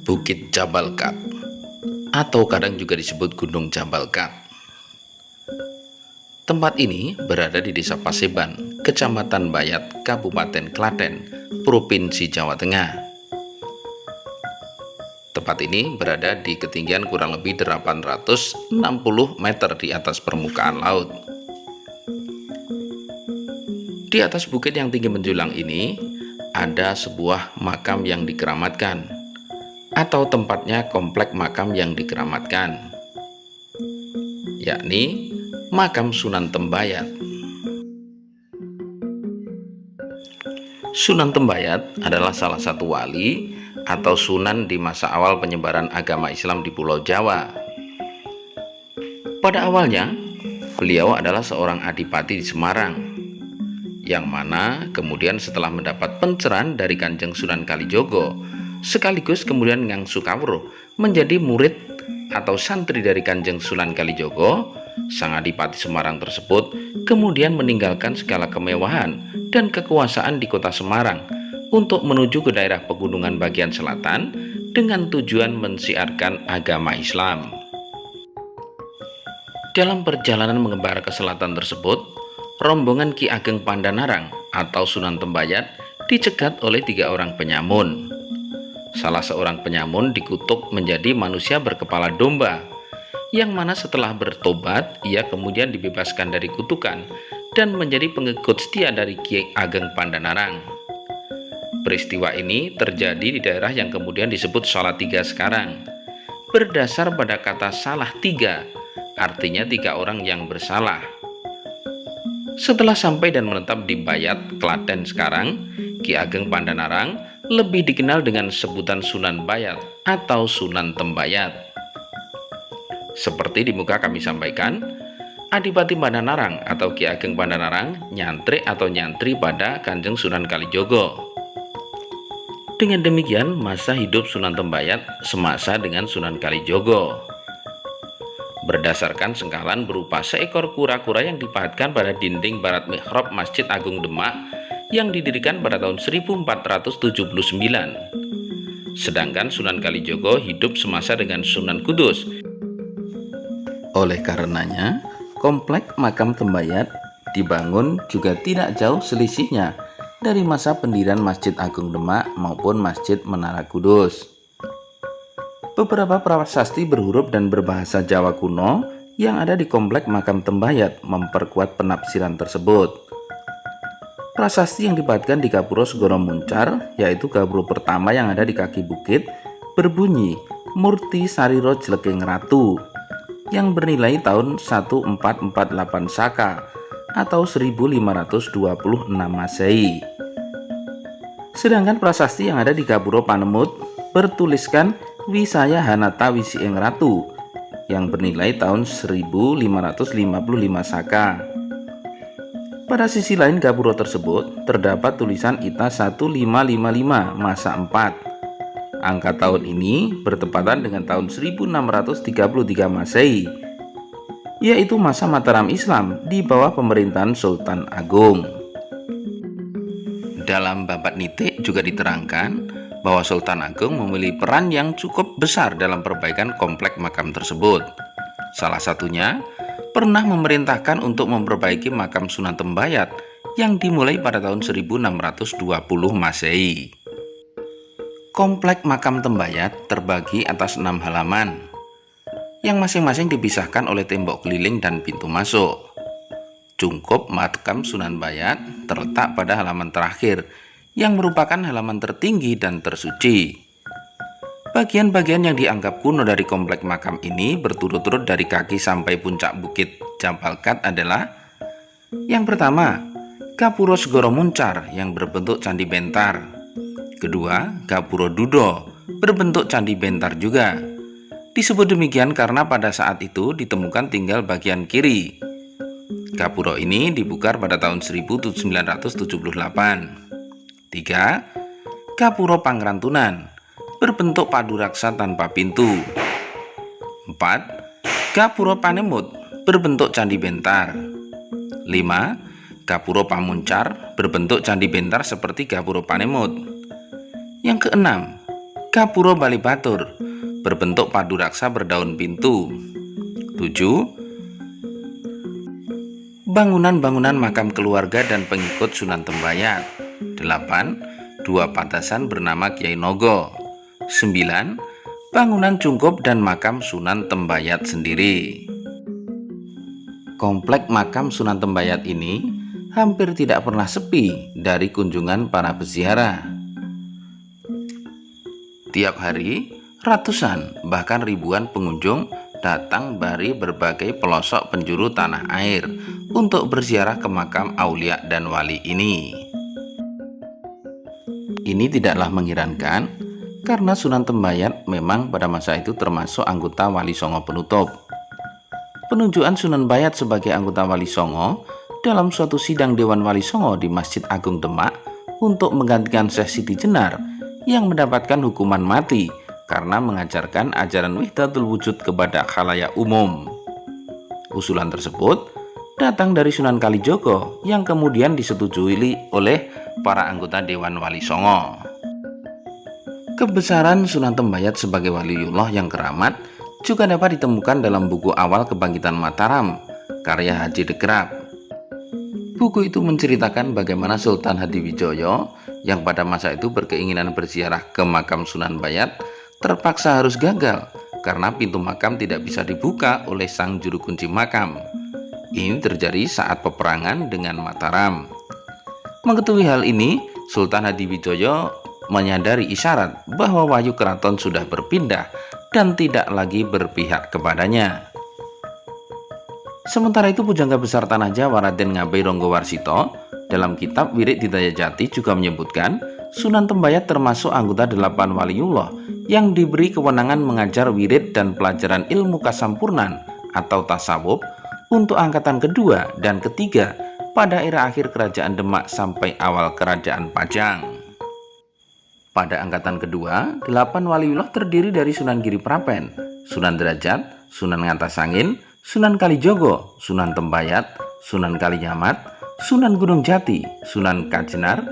Bukit Jabal Kat atau kadang juga disebut Gunung Jabal Kat. Tempat ini berada di Desa Paseban, Kecamatan Bayat, Kabupaten Klaten, Provinsi Jawa Tengah. Tempat ini berada di ketinggian kurang lebih 860 meter di atas permukaan laut. Di atas bukit yang tinggi menjulang ini ada sebuah makam yang dikeramatkan, atau tempatnya komplek makam yang dikeramatkan, yakni makam Sunan Tembayat. Sunan Tembayat adalah salah satu wali atau sunan di masa awal penyebaran agama Islam di Pulau Jawa. Pada awalnya, beliau adalah seorang adipati di Semarang, yang mana kemudian setelah mendapat pencerahan dari Kanjeng Sunan Kalijogo, sekaligus kemudian ngangsu kawruh menjadi murid atau santri dari Kanjeng Sunan Kalijogo, sang adipati Semarang tersebut kemudian meninggalkan segala kemewahan dan kekuasaan di kota Semarang untuk menuju ke daerah pegunungan bagian selatan dengan tujuan mensiarkan agama Islam. Dalam perjalanan mengembar ke selatan tersebut, rombongan Ki Ageng Pandanarang atau Sunan Tembayat dicegat oleh 3 orang penyamun. Salah seorang penyamun dikutuk menjadi manusia berkepala domba, yang mana setelah bertobat ia kemudian dibebaskan dari kutukan dan menjadi pengikut setia dari Ki Ageng Pandanarang. Peristiwa ini terjadi di daerah yang kemudian disebut Salatiga sekarang, berdasar pada kata salah tiga, artinya 3 orang yang bersalah. Setelah sampai dan menetap di Bayat, Klaten sekarang, Ki Ageng Pandanarang lebih dikenal dengan sebutan Sunan Bayat atau Sunan Tembayat. Seperti di muka kami sampaikan, Adipati Pandanarang atau Ki Ageng Pandanarang nyantri atau nyantri pada Kanjeng Sunan Kalijogo. Dengan demikian, masa hidup Sunan Tembayat semasa dengan Sunan Kalijogo. Berdasarkan sengkalan berupa seekor kura-kura yang dipahatkan pada dinding barat mihrab Masjid Agung Demak yang didirikan pada tahun 1479. Sedangkan Sunan Kalijogo hidup semasa dengan Sunan Kudus. Oleh karenanya, komplek makam Tembayat dibangun juga tidak jauh selisihnya dari masa pendirian Masjid Agung Demak maupun Masjid Menara Kudus. Beberapa prasasti berhuruf dan berbahasa Jawa kuno yang ada di komplek makam Tembayat memperkuat penafsiran tersebut. Prasasti yang dipahatkan di Gapura Segoro Muncar, yaitu gapura pertama yang ada di kaki bukit, berbunyi Murti Sariro Jlegeng Ratu, yang bernilai tahun 1448 Saka atau 1526 Masehi. Sedangkan prasasti yang ada di Gapura Panemut bertuliskan Wisaya Hanata Wisieng Ratu yang bernilai tahun 1555 Saka. Pada sisi lain gapura tersebut terdapat tulisan Ita 1555 Masa 4. Angka tahun ini bertepatan dengan tahun 1633 Masehi, yaitu masa Mataram Islam di bawah pemerintahan Sultan Agung. Dalam Babat Nitik juga diterangkan bahwa Sultan Agung memiliki peran yang cukup besar dalam perbaikan komplek makam tersebut. Salah satunya pernah memerintahkan untuk memperbaiki makam Sunan Tembayat yang dimulai pada tahun 1620 Masehi. Komplek makam Tembayat terbagi atas 6 halaman, yang masing-masing dipisahkan oleh tembok keliling dan pintu masuk. Cungkup makam Sunan Bayat terletak pada halaman terakhir, yang merupakan halaman tertinggi dan tersuci. Bagian-bagian yang dianggap kuno dari komplek makam ini berturut-turut dari kaki sampai puncak bukit Jabal Kat adalah: yang pertama, Gapura Segoro Muncar yang berbentuk candi bentar. Kedua, Gapura Dudo berbentuk candi bentar juga. Disebut demikian karena pada saat itu ditemukan tinggal bagian kiri. Gapura ini dibukar pada tahun 1978. 3. Gapura Pangrantunan berbentuk padu raksa tanpa pintu. 4. Gapura Panemut berbentuk candi bentar. 5. Gapura Pamuncar berbentuk candi bentar seperti Gapura Panemut. Yang keenam, Gapura Balibatur, berbentuk padu raksa berdaun pintu. 7. Bangunan-bangunan makam keluarga dan pengikut Sunan Tembayat. 8. Dua patasan bernama Kiai Nogo. 9. Bangunan cungkup dan makam Sunan Tembayat sendiri. Komplek makam Sunan Tembayat ini hampir tidak pernah sepi dari kunjungan para peziarah. Tiap hari, ratusan bahkan ribuan pengunjung datang dari berbagai pelosok penjuru tanah air untuk berziarah ke makam aulia dan wali ini. Ini tidaklah mengherankan karena Sunan Tembayat memang pada masa itu termasuk anggota Wali Songo penutup. Penunjukan Sunan Bayat sebagai anggota Wali Songo dalam suatu sidang Dewan Wali Songo di Masjid Agung Demak untuk menggantikan Syekh Siti Jenar yang mendapatkan hukuman mati karena mengajarkan ajaran Wahdatul Wujud kepada khalayak umum. Usulan tersebut datang dari Sunan Kalijogo yang kemudian disetujui oleh para anggota Dewan Wali Songo. Kebesaran Sunan Tembayat sebagai waliullah yang keramat juga dapat ditemukan dalam buku Awal Kebangkitan Mataram, karya Haji de Graaf. Buku itu menceritakan bagaimana Sultan Hadiwijoyo yang pada masa itu berkeinginan berziarah ke makam Sunan Bayat terpaksa harus gagal karena pintu makam tidak bisa dibuka oleh sang juru kunci makam. Ini terjadi saat peperangan dengan Mataram. Mengetahui hal ini, Sultan Hadiwijoyo menyadari isyarat bahwa wahyu keraton sudah berpindah dan tidak lagi berpihak kepadanya. Sementara itu, Pujangga Besar Tanah Jawa Raden Ngabei Ronggowarsito dalam kitab Wirid Didaya Jati juga menyebutkan Sunan Tembayat termasuk anggota 8 waliullah yang diberi kewenangan mengajar wirid dan pelajaran ilmu kasampurnan atau tasawuf untuk angkatan kedua dan ketiga pada era akhir kerajaan Demak sampai awal kerajaan Pajang. Pada angkatan kedua, 8 waliullah terdiri dari Sunan Giri Prapen, Sunan Derajat, Sunan Ngantasangin, Sunan Kalijogo, Sunan Tembayat, Sunan Kalinyamat, Sunan Gunung Jati, Sunan Kajenar.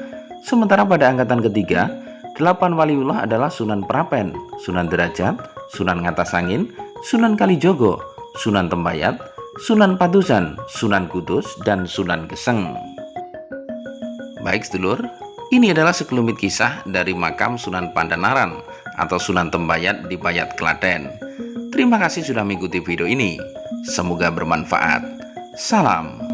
Sementara pada angkatan ketiga, 8 waliullah adalah Sunan Prapen, Sunan Derajat, Sunan Ngantasangin, Sunan Kalijogo, Sunan Tembayat, Sunan Patusan, Sunan Kudus, dan Sunan Geseng. Baik sedulur, ini adalah sekelumit kisah dari makam Sunan Pandanaran atau Sunan Tembayat di Bayat, Klaten. Terima kasih sudah mengikuti video ini. Semoga bermanfaat. Salam.